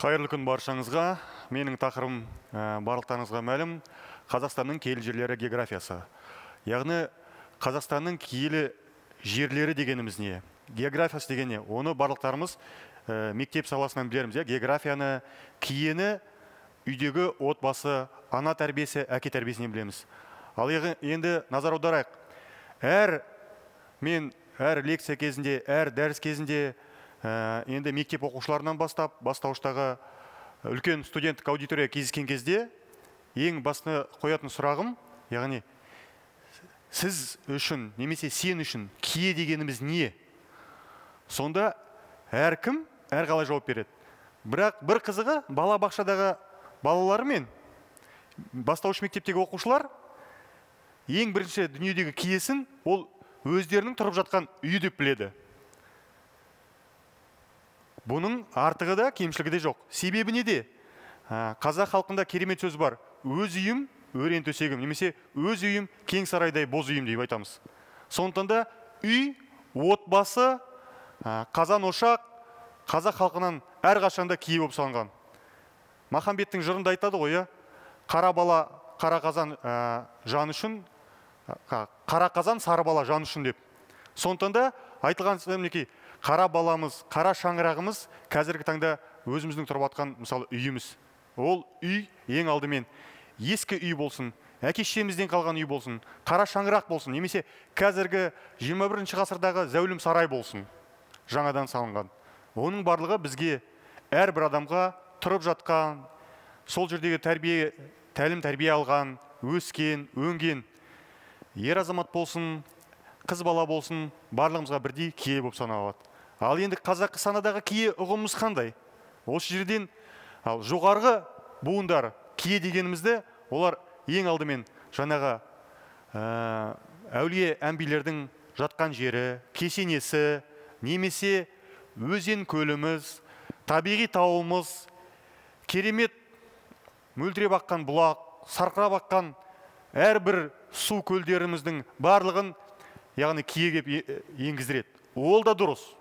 Қайырлы күн баршаңызға. Менің тақырыбым барлықтарыңызға мәлім, Қазақстанның киелі жерлері географиясы. Яғни Қазақстанның киелі жерлері дегеніміз не? Географиясы деген не? Оны барлықтарымыз мектеп саласынан білерміз. Географияны, киені үйдегі отбасы, ана тәрбиесі, әке тәрбиесінен білеміз. Ал енді назар аударайық. Әр лекция кезінде, әр дәріс кезінде енді мектеп оқушыларынан бастауыштағы үлкен студенттік аудитория кездескен кезде ең басты қоятын сұрағым, яғни сіз үшін, немесе сен үшін кие дегеніміз не? Сонда әркім әрқалай жауап береді. Бірақ бір қызығы, бала бақшадағы балалары мен бастауыш мектептегі оқушылар ең бірінші дүниедегі киесін ол өздерінің тұрып жатқан үйі деп біледі. Бұның артығы да, кемшілігі де жоқ. Себебі неде? Қазақ халқында керемет сөз бар. Өз үйім, өрен төсегім, немесе өз үйім, кең сарайдай боз үйім деп айтамыз. Сондықтан да үй, отбасы, қазан ошақ, қазақ халқынан әрқашанда кие болып салынған. Махамбеттің жырында айтады ғой, қара бала, қара қазан жан үшін, қара қазан, сары бала жан үшін деп. Сондықтан да айтылған мінекей, қара баламыз, қара шаңырағымыз қазіргі таңда өзіміздің тұрып атқан мысалы үйіміз. Ол үй ең алдымен ескі үй болсын, әке-шешемізден қалған үй болсын, қара шаңырақ болсын, немесе қазіргі 21-ші ғасырдағы зәулім сарай болсын, жаңадан салынған. Оның барлығы бізге әрбір адамға тұрып жатқан, сол жердегі тәлім тәрбие алған, өскен, өнген ер азамат болсын, қыз бала болсын, барлығымызға бірдей кие болып саналады. Ал енді қазақы санадағы кие ұғымымыз қандай? Осы жерден жоғарғы буындар кие дегенімізді, олар ең алдымен жаңағы әулие әмбилердің жатқан жері, кесенесі, немесе өзен көліміз, табиғи тауымыз, керемет мөлдіреп аққан бұлақ, сарқырап аққан әрбір су көлдеріміздің барлығын яғни киеге енгіздіреді. Ол да дұрыс.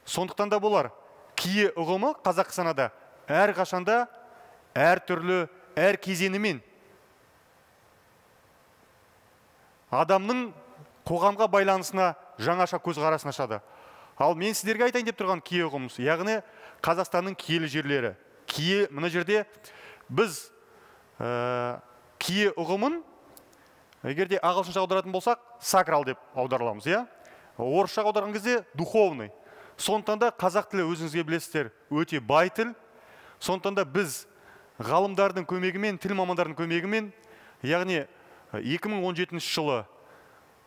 Сондықтан да болар, кие ұғымы қазақ санада әр қашанда, әр түрлі, әр кезенімен адамның қоғамға байланысына жаңаша көзқарасын ашады. Ал мен сіздерге айтайын деп тұрған кие ұғымыз, яғни Қазақстанның киелі жерлері. Кие, мына жерде біз кие ұғымын, егерде ағылшынша аударатын болсақ, сакрал деп аудараламыз, орысша аударған кезде духовный. Сондықтан да қазақ тілі өзіңізге білесіздер өте бай тіл. Сондықтан да біз ғалымдардың көмегімен, тіл мамандардың көмегімен, яғни 2017 жылы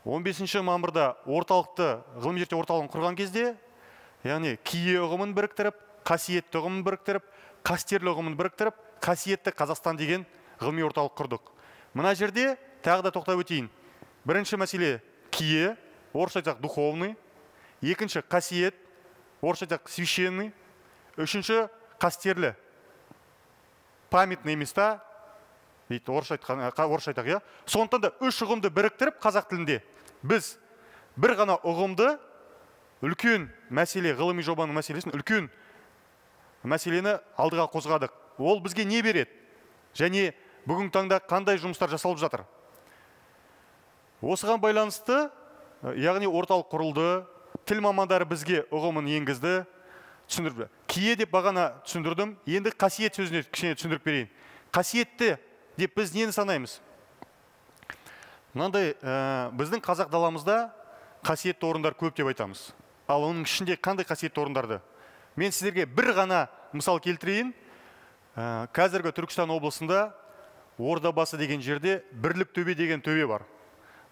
15 мамырда ғылыми зерттеу орталығын құрған кезде, яғни кие ұғымын біріктіріп, қасиетті ұғымын біріктіріп, қастерлі ұғымын біріктіріп, қасиетті Қазақстан деген ғылыми орталық құрдық. Мына жерде тағы да тоқтап өтейін. Бірінші мәселе кие, орысша айтсақ духовный, екінші қасиет, орысша айтсақ священный, үшінші қастерлі, памятный места, орысша айтақ. Сондықтан да үш ұғымды біріктіріп қазақ тілінде біз бір ғана ұғымды үлкен мәселе, ғылыми жобаның мәселесін, үлкен мәселені алдыға қозғадық. Ол бізге не береді? Және бүгінгі таңда қандай жұмыстар жасалып жатыр? Осыған байланысты, яғни орталық құрылды, тіл мамандары бізге ұғымын енгізді, түсіндірді. Кие деп бағана түсіндірдім, енді қасиет сөзіне кішкене түсіндіріп берейін. Қасиетті деп біз нені санаймыз? Мынандай, біздің қазақ даламызда қасиетті орындар көп деп айтамыз. Ал оның ішінде қандай қасиетті орындарды? Мен сіздерге бір ғана мысал келтірейін. Қазіргі Түркістан облысында Ордабасы деген жерде Бірлік төбе деген төбе бар.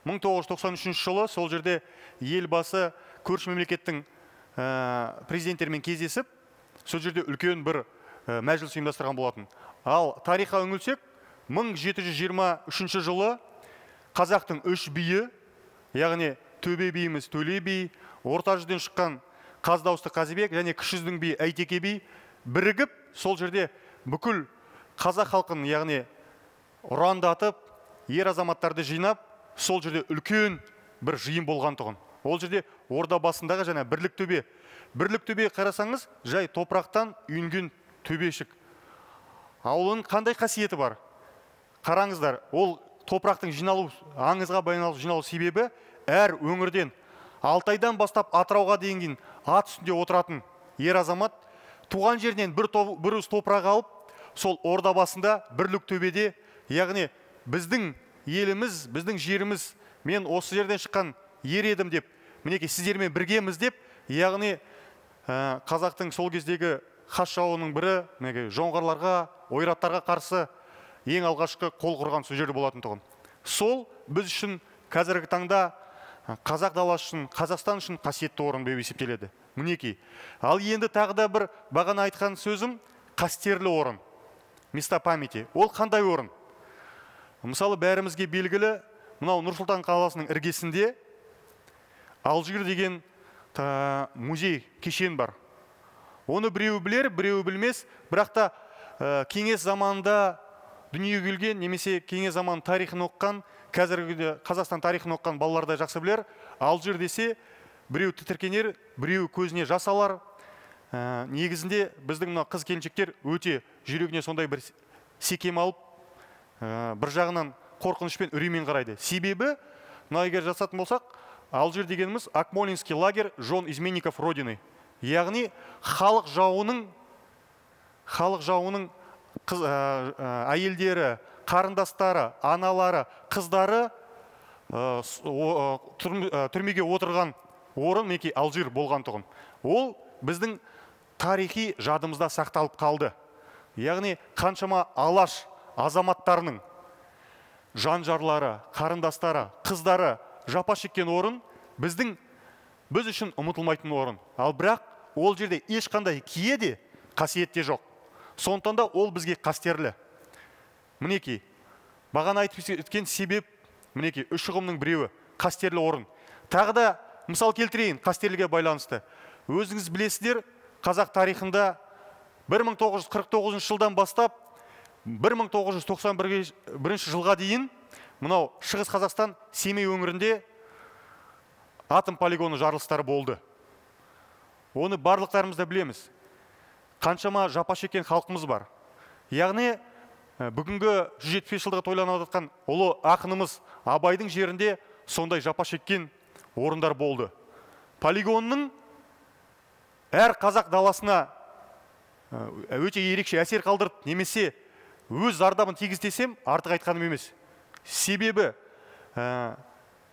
1993 жылы сол жерде елбасы көрші мемлекеттің президенттерімен кездесіп, сол жерде үлкен бір мәжіліс ұйымдастырған болатын. Ал тарихқа үңілсек, 1723 жылы қазақтың үш биі, яғни төбе биіміз Төле би, орта жүзден шыққан Қаздауысты Қазыбек және кіші жүздің биі Әйтеке би бірігіп, сол жерде бүкіл қазақ халқын, яғни ұрандатып, ер азаматтарды жинап, сол жерде үлкен бір жиын болған тұғын. Ол жерде Ордабасындағы жаңа Бірлік төбе. Бірлік төбе қарасаңыз, жай топырақтан үйінген төбешік. Ауылының қандай қасиеті бар? Қараңыздар, ол топырақтың жиналу, аңызға байланысты жиналу себебі әр өңірден Алтайдан бастап Атырауға дейін ат үстінде отыратын ер азамат туған жерінен бір уыс топырақ алып, сол орда басында бірлік төбеде, яғни біздің еліміз, біздің жеріміз, мен осы жерден шыққан ер едім деп, мінекей сіздермен біргеміз деп, яғни қазақтың сол кездегі хас жауының бірі жоңғарларға, ойраттарға қарсы ең алғашқы қол құрған сол жерде болатын тұғын. Сол біз үшін қазіргі таңда қазақ даласы үшін, Қазақстан үшін қасиетті орын болып есептеледі. Мінекей. Ал енді тағы да бір бағана айтқан сөзім қастерлі орын. Места памяти. Ол қандай орын? Мысалы бәрімізге белгілі, мынау Нұр-Сұлтан қаласының іргесінде Алжир деген музей кешен бар. Оны біреу білер, біреу білмес, бірақ та кеңес заманында дүниеге келген, немесе кеңес заман тарихын оққан, қазіргі Қазақстан тарихын оққан балалар да жақсы білер. Алжир десе, біреу тітіркенер, біреу көзіне жас алар. Негізінде біздің қыз келіншектер өте жүрегіне сондай бір секем алып, бір жағынан қорқынышпен, үреймен қарайды. Себебі, егер жасатын болсақ, Алжир дегеніміз Акмолинский лагерь жон изменников Родины. Яғни халық жауының әйелдері, қарындастары, аналары, қыздары түрмеге отырған орын мінекей Алжир болған тұғын. Ол біздің тарихи жадымызда сақталып қалды. Яғни қаншама алаш азаматтарының жан-жарлары, қарындастары, қыздары жапа шеккен орын біз үшін ұмытылмайтын орын. Ал бірақ ол жерде ешқандай кие де, қасиет те жоқ. Сондықтан да ол бізге қастерлі. Мінекей, бағана айтып өткен себеп, мінекей, үш ұғымның біреуі қастерлі орын. Тағы да мысал келтірейін қастерліге байланысты. Өзіңіз білесіздер, қазақ тарихында 1949 жылдан бастап 1991 жылға дейін мынау Шығыс Қазақстан Семей өңірінде атом полигоны жарылыстары болды. Оны барлықтарымыз да білеміз. Қаншама жапа шеккен халқымыз бар. Яғни бүгінгі 175 жылдығы тойланып жатқан ұлы ақынымыз Абайдың жерінде сондай жапа шеккен орындар болды. Полигонның әр қазақ даласына өте ерекше әсер қалдырып, немесе өз зардабын тигізтесем, артық айтқаным емес. Себебі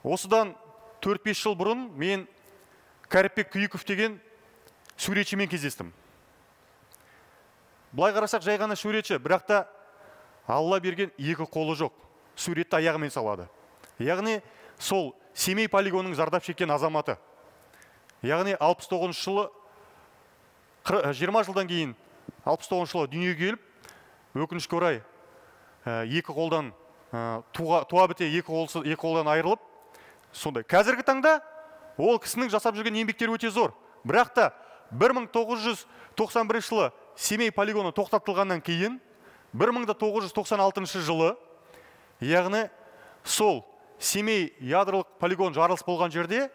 осыдан 4-5 жыл бұрын мен Кәріпбек Күйіков деген суретшімен кездестім. Бұлай қарасақ жай ғана суретші, бірақ та Алла берген екі қолы жоқ. Суретті аяғымен салады. Яғни сол Семей полигонының зардап шеккен азаматы. Яғни 69 жылы 20 жылдан кейін 69 жылы дүниеге келіп, өкінішке орай екі қолдан туа біте екі қолдан айырылып, сондай. Қазіргі таңда ол кісінің жасап жүрген еңбектері өте зор. Бірақ та 1991 жылы Семей полигоны тоқтатылғаннан кейін 1996 жылы, яғни сол Семей ядролық полигон жарылыс болған жерде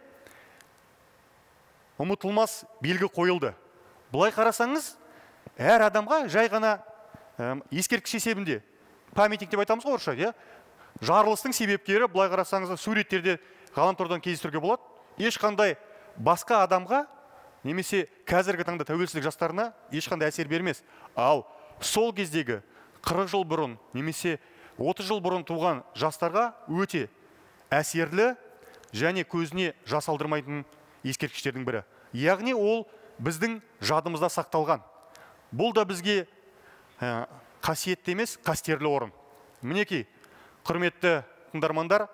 ұмытылмас белгі қойылды. Бұлай қарасаңыз, әр адамға жай ғана ескерткіш есебінде, памятник деп айтамыз ғой орысша, жарылыстың себепкері, бұлай қарасаңыз, суреттерде ғаламтордан кездестіруге болады. Ешқандай басқа адамға, немесе қазіргі таңда тәуелсіздік жастарына ешқандай әсер бермес. Ал сол кездегі 40 жыл бұрын, немесе 30 жыл бұрын туған жастарға өте әсерлі және көзіне жас алдырмайтын ескерткіштердің бірі. Яғни ол біздің жадымызда сақталған. Бұл да бізге қасиетті емес, қастерлі орын. Мінекей, құрметті тыңдармандар,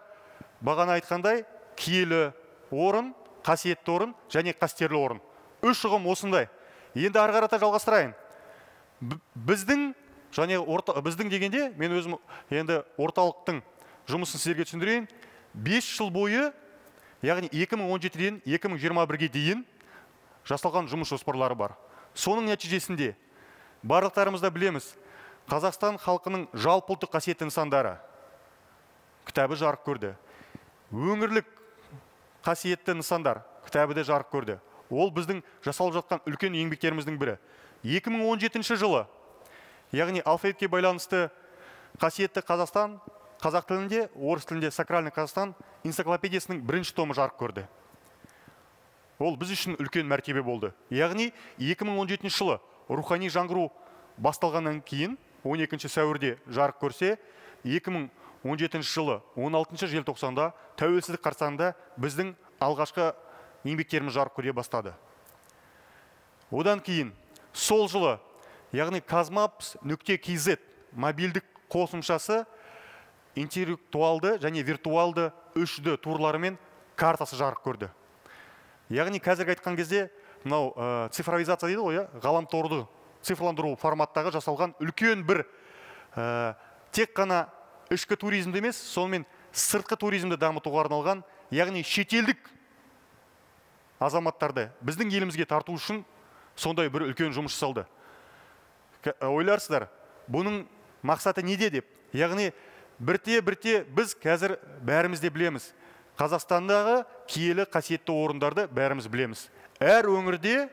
бағана айтқандай, киелі орын, қасиетті орын және қастерлі орын. Үш ұғым осындай. Енді ары қарата жалғастырайын. Біздің дегенде, мен өзім енді орталықтың жұмысын сіздерге түсіндірейін. 5 жыл бойы, яғни 2017-ден 2021-ге дейін жасалған жұмыс жоспарлары бар. Соның нәтижесінде барлықтарымызда білеміз, Қазақстан халқының жалпылтық қасиетті нысандары кітабы жарық көрді. Өңірлік қасиетті нысандар кітабы да жарық көрді. Ол біздің жасалып жатқан үлкен еңбектеріміздің бірі. 2017 жылы, яғни алфавитке байланысты қасиетті Қазақстан, қазақ тілінде, орыс тілінде сакральный Қазақстан энциклопедиясының бірінші томы жарық көрді. Ол біз үшін үлкен мәртебе болды. Яғни 2017 жылы рухани жаңғыру басталғаннан кейін 12 сәуірде жарық көрсе, 2017 жылы 16 желтоқсанда тәуелсіздік қарсаңында біздің алғашқы еңбектеріміз жарық көре бастады. Одан кейін сол жылы, яғни Казmaps.kz мобильдік қосымшасы интеллектуалды және виртуалды 3D турларымен картасы жарық көрді. Яғни қазіргі айтқан кезде, мынау цифровизация дейді ғой, ғаламторды цифрландыру форматтағы жасалған үлкен бір тек қана ішкі туризмді емес, сонымен сыртқы туризмді дамытуға арналған, яғни шетелдік азаматтарды біздің елімізге тарту үшін сондай бір үлкен жұмыс жасалды. Ойларсыздар, бұның мақсаты неде деп? Яғни бірте-бірте біз қазір бәріміз де білеміз. Қазақстандағы киелі қасиетті орындарды бәріміз білеміз. Әр өңірде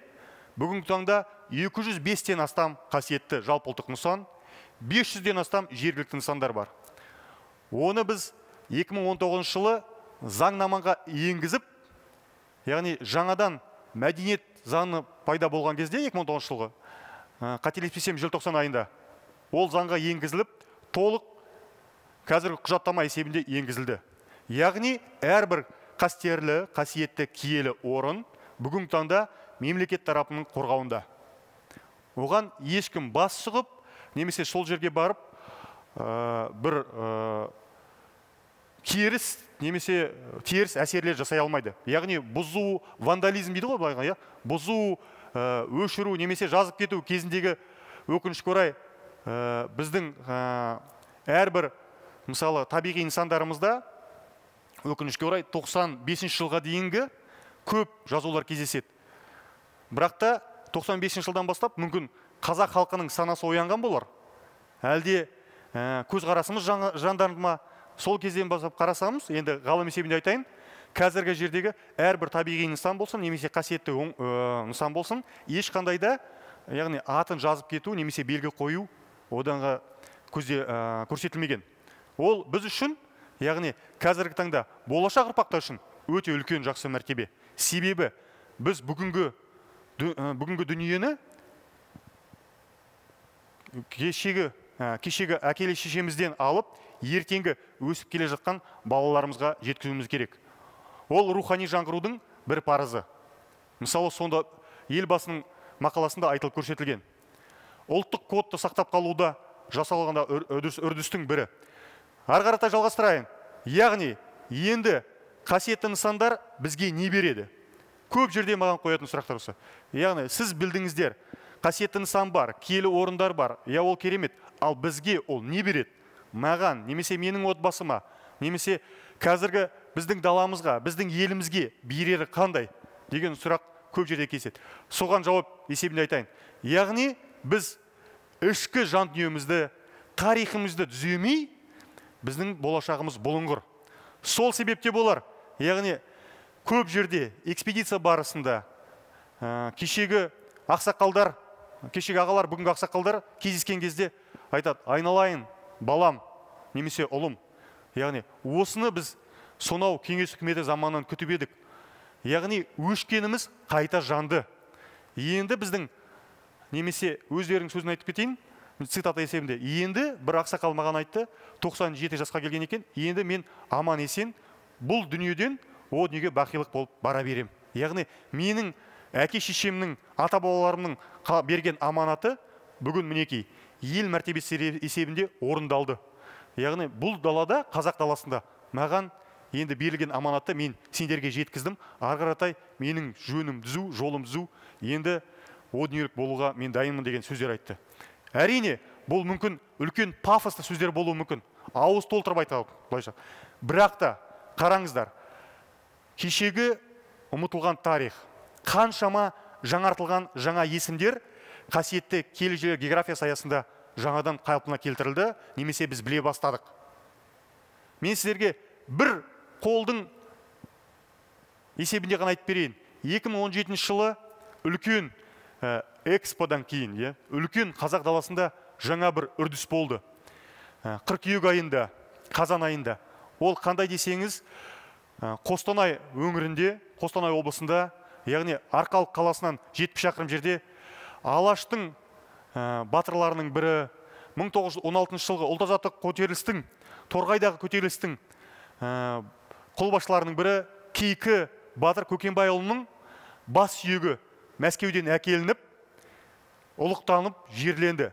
бүгінгі таңда 205-тен астам қасиетті жалпыұлттық нысан, 500-ден астам жергілікті нысандар бар. Оны біз 2019 жылы заңнамаға енгізіп, яғни жаңадан мәдениет заңы пайда болған кезде 2019 жылғы, қателеспесем желтоқсан айында, ол заңға енгізіліп, толық қазіргі құжаттама есебінде енгізілді. Яғни әрбір қастерлі, қасиетті киелі орын бүгінгі таңда мемлекет тарапының қорғауында. Оған ешкім бас сұғып, немесе сол жерге барып, бір керіс, немесе теріс әсерлер жасай алмайды. Яғни бұзу, вандализм дейді ғой былайға, бұзу, өшіру, немесе жазып кету кезіндегі өкінішке орай біздің әрбір мысалы табиғи нысандарымызда өкінішке орай 95 жылға дейінгі көп жазулар кездеседі. Бірақ та 95 жылдан бастап мүмкін қазақ халқының санасы оянған болар. Әлде көзқарасымыз жанданды ма? Сол кезден бастап қарасамыз, енді ғалым есебінде айтайын, қазіргі жердегі әрбір табиғи нысан болсын, немесе қасиетті нысан болсын, ешқандай да, яғни атын жазып кету, немесе белгі қою оданға көрсетілмеген. Ол біз үшін, яғни қазіргі таңда болашақ ұрпақтар үшін өте үлкен жақсы мәртебе. Себебі біз бүгінгі дүниені кешегі әкелі шешемізден алып, ертеңгі өсіп келе жатқан балаларымызға жеткізуіміз керек. Ол рухани жаңғырудың бір парызы. Мысалы, сонда елбасының мақаласында айтылып көрсетілген. Ұлттық кодты сақтап қалуда жасалғанда үрдістің бірі. Ары қарата жалғастырайын. Яғни, енді қасиетті нысандар бізге не береді? Көп жерде маған қоятын сұрақтар осы. Яғни, сіз білдіңіздер, қасиетті нысан бар, киелі орындар бар, ол керемет. Ал бізге ол не береді? Маған, немесе менің отбасыма, немесе қазіргі біздің даламызға, біздің елімізге берері қандай деген сұрақ көп жерде кездеседі. Соған жауап есебінде айтайын. Яғни, біз ішкі жан дүниемізді, тарихымызды түземей, біздің болашағымыз бұлыңғыр. Сол себепте болар. Яғни, көп жерде экспедиция барысында кешегі ақсақалдар, кешегі ағалар, бүгінгі ақсақалдар кездескен кезде айтады: айналайын, балам, немесе ұлым. Яғни, осыны біз сонау кеңес үкіметі заманынан күтіп едік. Яғни, өшкеніміз қайта жанды. Енді біздің, немесе өздерінің сөзін айтып кетейін, цитата есебінде, енді бір ақсақал маған айтты, 97 жасқа келген екен, енді мен аман есен бұл дүниеден о дүниеге бақилық болып бара берем. Яғни, менің әке шешемнің, ата бабаларымның берген аманаты бүгін мінекей ел мәртебесі есебінде орындалды. Яғни, бұл далада, қазақ даласында маған енді берілген аманатты мен сендерге жеткіздім. Ары қаратай менің жөнім түзу, жолым түзу, енді о дүниелік болуға мен дайынмын деген сөздер айтты. Әрине, бұл мүмкін үлкен пафосты сөздер болуы мүмкін. Ауыз толтырып айтады былайша. Бірақ та қараңыздар, кешегі ұмытылған тарих, қаншама жаңартылған жаңа есімдер қасиетті киелі жерлер географиясы аясында жаңадан қалпына келтірілді, немесе біз біле бастадық. Мен сіздерге бір қолдың есебінде ғана айтып берейін. 2017 жылы үлкен эксподан кейін, үлкен қазақ даласында жаңа бір үрдіс болды. Қыркүйек айында, қазан айында. Ол қандай десеңіз, Қостанай өңірінде, Қостанай облысында, яғни Арқалық қаласынан 70 шақырым жерде Алаштың батырларының бірі 1916 жылғы ұлт-азаттық көтерілістің, Торғайдағы көтерілістің қолбасшыларының бірі Кейкі Батыр Көкенбайұлының бас сүйегі Мәскеуден әкелініп, ұлықтанып жерленді.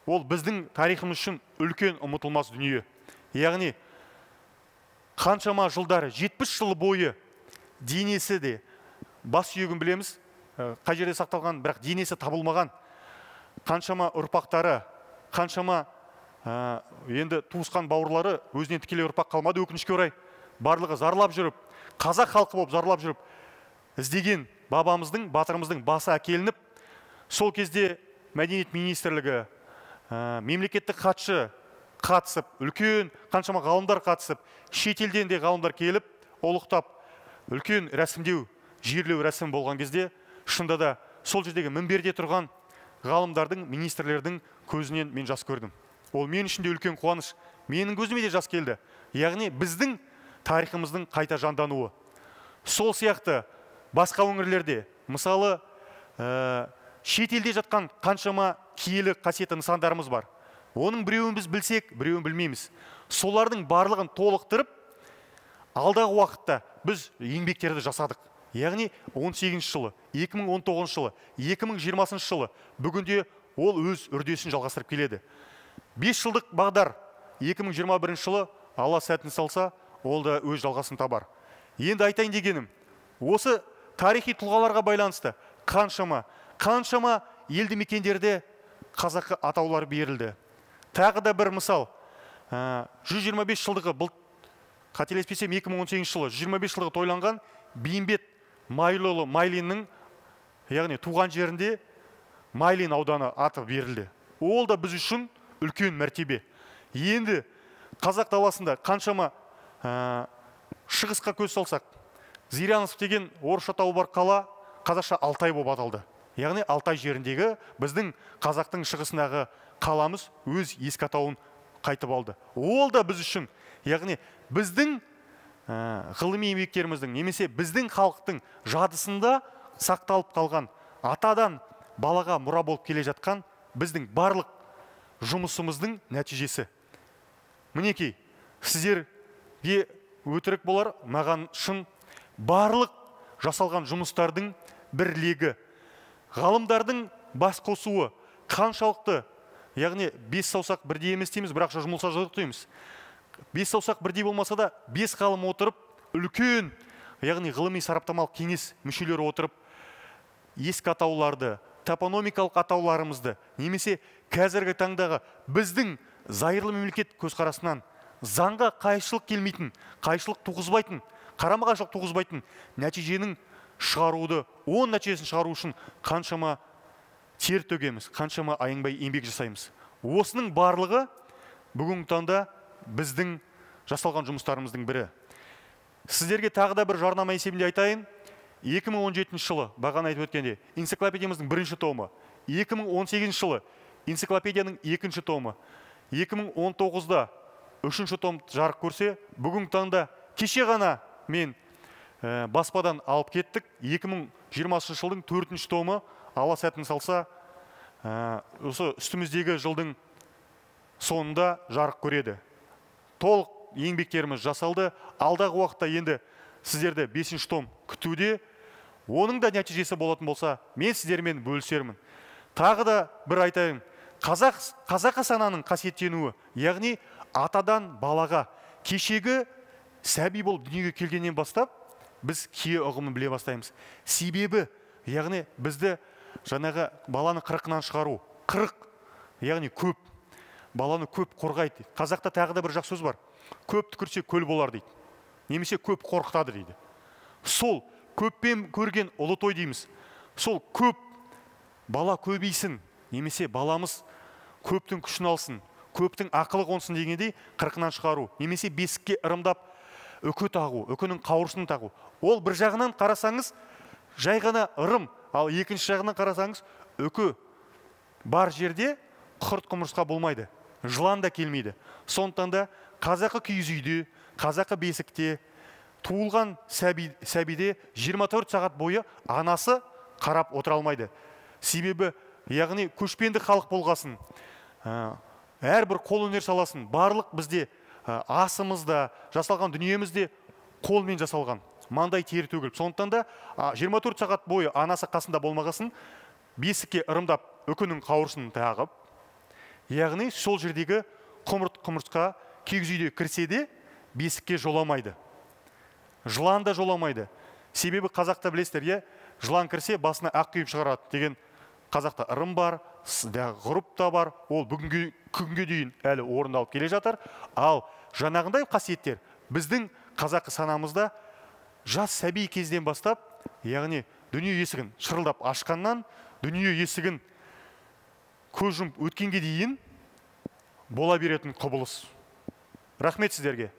Ол біздің тарихымыз үшін үлкен ұмытылмас дүние. Яғни қаншама жылдар, 70 жыл бойы денесі де, бас сүйегін білеміз, қай жерде сақталған, бірақ денесі табылмаған. Қаншама ұрпақтары, қаншама енді туысқан бауырлары өзінен тікелей ұрпақ қалмады, өкінішке орай. Барлығы зарлап жүріп, қазақ халқы болып зарлап жүріп, іздеген бабамыздың, батырымыздың басы әкелініп, сол кезде мәдениет министрлігі, мемлекеттік хатшы қатысып, үлкен қаншама ғалымдар қатысып, шетелден де ғалымдар келіп, ұлықтап, үлкен рәсімдеу, жерлеу рәсім болған кезде, шында да сол жердегі мінберде тұрған ғалымдардың, министрлердің көзінен мен жас көрдім. Ол мен үшін де үлкен қуаныш. Менің көзіме де жас келді. Яғни біздің тарихымыздың қайта жандануы. Сол сияқты басқа өңірлерде, мысалы, шетелде жатқан қаншама киелі қасиетті нысандарымыз бар. Оның біреуін біз білсек, біреуін білмейміз. Солардың барлығын толықтырып, алдағы уақытта біз еңбектерді жасадық. Яғни 18 жылы, 2019 жылы, 2020 жылы бүгінде ол өз үрдесін жалғастырып келеді. 5 жылдық бағдар 2021 жылы Алла сәтін салса, ол да өз жалғасын табар. Енді айтайын дегенім, осы тарихи тұлғаларға байланысты қаншама елді мекендерде қазақы атаулар берілді. Тағы да бір мысал, 125 жылдығы, бұл қателеспесем 2018 жылы 125 жылдығы тойланған Бейімбет Майлыұлы Майлиннің, яғни туған жерінде Майлин ауданы аты берілді. Ол да біз үшін үлкен мәртебе. Енді қазақ даласында қаншама шығысқа көз салсақ, Зырянов деген орысша атауы бар қала қазақша Алтай болып аталды. Яғни Алтай жеріндегі біздің қазақтың шығысындағы қаламыз өз ескі атауын қайтып алды. Ол да біз үшін, яғни біздің ғылыми еңбектеріміздің, немесе біздің халықтың жадысында сақталып қалған, атадан балаға мұра болып келе жатқан біздің барлық жұмысымыздың нәтижесі. Мінекей, сіздерге өтірік болар, маған шын, барлық жасалған жұмыстардың бір легі. Ғалымдардың бас қосуы қаншалықты, яғни 5 саусақ бірдей емес дейміз, бірақ жұмылса жұрық дейміз. 5 саусақ бірдей болмаса да, 5 ғалым отырып, үлкен, яғни ғылыми сараптамалық кеңес мүшелері отырып, ескі атауларды, топономикалық атауларымызды, немесе қазіргі таңдағы біздің зайырлы мемлекет көзқарасынан заңға қайшылық келмейтін, қайшылық туғызбайтын, қарама-қайшылық туғызбайтын нәтиженің шығаруды, он нәтижесін шығару үшін қаншама тер төгеміз, қаншама аянбай еңбек жасаймыз. Осының барлығы бүгінгі таңда біздің жасалған жұмыстарымыздың бірі. Сіздерге тағы да бір жарнама есебінде айтайын. 2017 жылы, бағана айтып өткенде, энциклопедиямыздың 1-ші томы, 2018 жылы энциклопедияның 2-ші томы, 2019-да 3-ші том жарық көрсе, бүгінгі таңда кеше ғана мен баспадан алып кеттік. 2020 жылдың 4-ші томы Алла сәтін салса, осы үстіміздегі жылдың соңында жарық көреді. Толық еңбектеріміз жасалды. Алдағы уақытта енді сіздерді 5-ші том күтуде. Оның да нәтижесі болатын болса, мен сіздермен бөлісермін. Тағы да бір айтайын. Қазақы сананың қасиеттенуі, яғни атадан балаға, кешегі сәби болып дүниеге келгеннен бастап, біз кие ұғымын біле бастаймыз. Себебі, яғни бізді жаңағы баланы 40-нан шығару. 40, яғни көп. Баланы көп қорғайды. Қазақта тағы да бір жақсы сөз бар. Көп түкірсе көл болар дейді. Немесе көп қорқытады дейді. Сол көппен көрген ұлы той дейміз. Сол көп бала көбейсін, немесе баламыз көптің күшін алсын, көптің ақылы қонсын дегендей 40-нан шығару, немесе бесікке ырымдап үкі тағу, үкінің қауырсын тағу. Ол бір жағынан қарасаңыз жай ғана ырым, ал екінші жағынан қарасаңыз үкі бар жерде құрт құмырсқа болмайды, жылан да келмейді. Сондықтан да қазақы киіз үйде, қазақы бесікте туылған сәбиде 24 сағат бойы анасы қарап отыра алмайды. Себебі, яғни көшпенді халық болғасын, әрбір қолөнер саласын, барлық бізде асымызда, жасалған дүниемізде қолмен жасалған, маңдай тері төгіліп. Сондықтан да 24 сағат бойы анасы қасында болмағасын, бесікке ырымдап үкінің қауырсын тағып, яғни сол жердегі құмыртқа киіз үйде кірсе де бесікке жоламайды. Жылан да жоламайды. Себебі қазақта білесіздер, жылан кірсе басына ақ күйіп шығарады деген қазақта ырым бар, ғұрып та бар. Ол күнге дейін әлі орындалып келе жатыр. Ал жаңағындай қасиеттер біздің қазақы санамызда жас сәби кезден бастап, яғни дүние есігін шырылдап ашқаннан, дүние есігін көз жұмып өткенге дейін бола беретін құбылыс. Рахмет сіздерге.